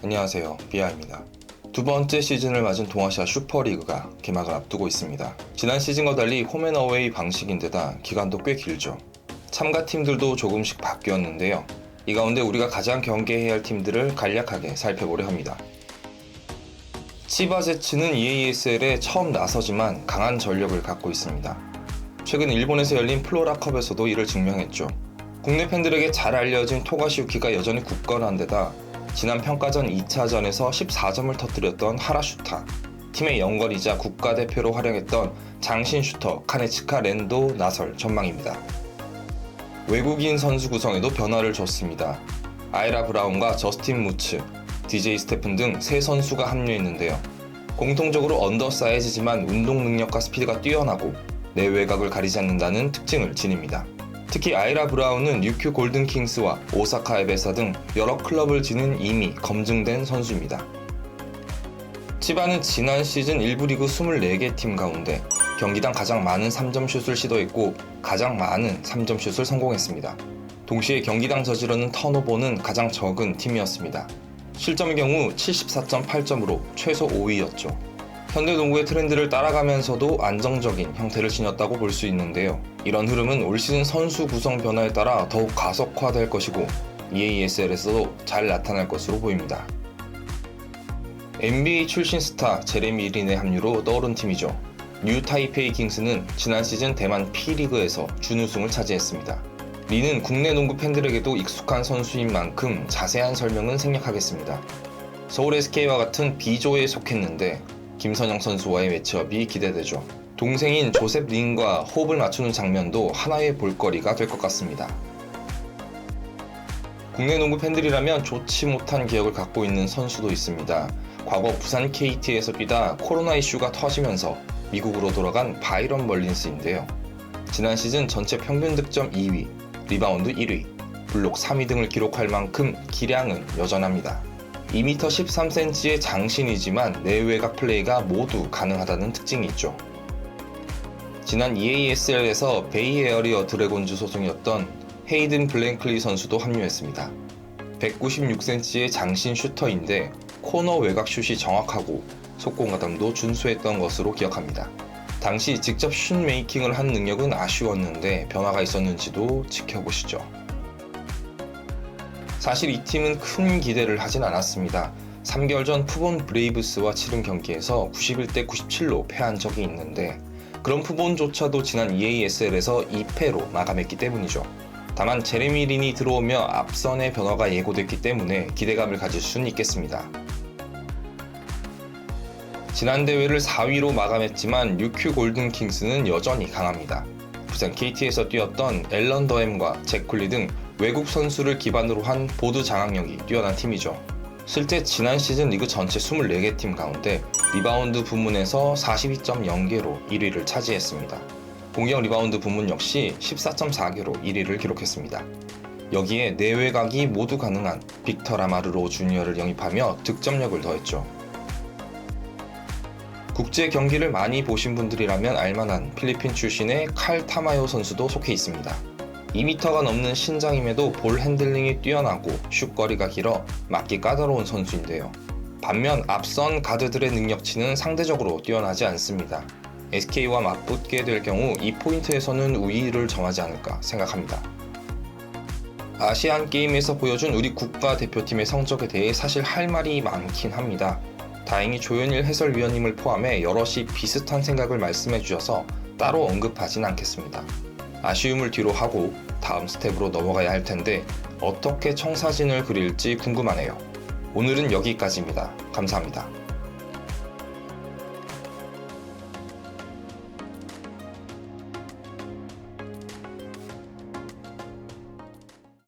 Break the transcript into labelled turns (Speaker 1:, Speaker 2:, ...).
Speaker 1: 안녕하세요, 비아입니다. 두 번째 시즌을 맞은 동아시아 슈퍼리그가 개막을 앞두고 있습니다. 지난 시즌과 달리 홈앤어웨이 방식인데다 기간도 꽤 길죠. 참가팀들도 조금씩 바뀌었는데요. 이 가운데 우리가 가장 경계해야 할 팀들을 간략하게 살펴보려 합니다. 치바제츠는 EASL에 처음 나서지만 강한 전력을 갖고 있습니다. 최근 일본에서 열린 플로라컵에서도 이를 증명했죠. 국내 팬들에게 잘 알려진 토가시유키가 여전히 굳건한 데다 지난 평가전 2차전에서 14점을 터뜨렸던 하라슈타, 팀의 영걸이자 국가대표로 활약했던 장신 슈터 카네치카 렌도 나설 전망입니다. 외국인 선수 구성에도 변화를 줬습니다. 아이라 브라운과 저스틴 무츠, DJ 스테픈 등 세 선수가 합류했는데요. 공통적으로 언더사이즈지만 운동 능력과 스피드가 뛰어나고 내외곽을 가리지 않는다는 특징을 지닙니다. 특히 아이라 브라운은 유큐 골든킹스와 오사카 에베사 등 여러 클럽을 지닌 이미 검증된 선수입니다. 치바는 지난 시즌 1부 리그 24개 팀 가운데 경기당 가장 많은 3점 슛을 시도했고 가장 많은 3점 슛을 성공했습니다. 동시에 경기당 저지르는 턴오버는 가장 적은 팀이었습니다. 실점의 경우 74.8점으로 최소 5위였죠. 현대 농구의 트렌드를 따라가면서도 안정적인 형태를 지녔다고 볼 수 있는데요. 이런 흐름은 올 시즌 선수 구성 변화에 따라 더욱 가속화될 것이고 EASL에서도 잘 나타날 것으로 보입니다. NBA 출신 스타 제레미 린의 합류로 떠오른 팀이죠. 뉴 타이페이 킹스는 지난 시즌 대만 P리그에서 준우승을 차지했습니다. 린은 국내 농구 팬들에게도 익숙한 선수인 만큼 자세한 설명은 생략하겠습니다. 서울 SK와 같은 B조에 속했는데 김선영 선수와의 매치업이 기대되죠. 동생인 조셉 린과 호흡을 맞추는 장면도 하나의 볼거리가 될 것 같습니다. 국내 농구 팬들이라면 좋지 못한 기억을 갖고 있는 선수도 있습니다. 과거 부산 KT에서 뛰다 코로나 이슈가 터지면서 미국으로 돌아간 바이런 멀린스인데요. 지난 시즌 전체 평균 득점 2위, 리바운드 1위, 블록 3위 등을 기록할 만큼 기량은 여전합니다. 2m 13cm의 장신이지만 내외곽 플레이가 모두 가능하다는 특징이 있죠. 지난 EASL에서 베이에어리어 드래곤즈 소속이었던 헤이든 블랭클리 선수도 합류했습니다. 196cm의 장신 슈터인데 코너 외곽 슛이 정확하고 속공 가담도 준수했던 것으로 기억합니다. 당시 직접 슛 메이킹을 한 능력은 아쉬웠는데 변화가 있었는지도 지켜보시죠. 사실 이 팀은 큰 기대를 하진 않았습니다. 3개월 전 푸본 브레이브스와 치른 경기에서 91대 97로 패한 적이 있는데 그런 푸본조차도 지난 EASL에서 2패로 마감했기 때문이죠. 다만 제레미 린이 들어오며 앞선의 변화가 예고됐기 때문에 기대감을 가질 수는 있겠습니다. 지난 대회를 4위로 마감했지만 유큐 골든킹스는 여전히 강합니다. 부산 KT에서 뛰었던 앨런 더햄과 잭 쿨리 등 외국 선수를 기반으로 한 보드 장악력이 뛰어난 팀이죠. 실제 지난 시즌 리그 전체 24개 팀 가운데 리바운드 부문에서 42.0개로 1위를 차지했습니다. 공격 리바운드 부문 역시 14.4개로 1위를 기록했습니다. 여기에 내외곽이 모두 가능한 빅터 라마르로 주니어를 영입하며 득점력을 더했죠. 국제 경기를 많이 보신 분들이라면 알만한 필리핀 출신의 칼 타마요 선수도 속해 있습니다. 2m가 넘는 신장임에도 볼 핸들링이 뛰어나고 슛거리가 길어 맞기 까다로운 선수인데요. 반면 앞선 가드들의 능력치는 상대적으로 뛰어나지 않습니다. SK와 맞붙게 될 경우 이 포인트에서는 우위를 점하지 않을까 생각합니다. 아시안 게임에서 보여준 우리 국가대표팀의 성적에 대해 사실 할 말이 많긴 합니다. 다행히 조현일 해설위원님을 포함해 여럿이 비슷한 생각을 말씀해 주셔서 따로 언급하진 않겠습니다. 아쉬움을 뒤로 하고 다음 스텝으로 넘어가야 할 텐데 어떻게 청사진을 그릴지 궁금하네요. 오늘은 여기까지입니다. 감사합니다.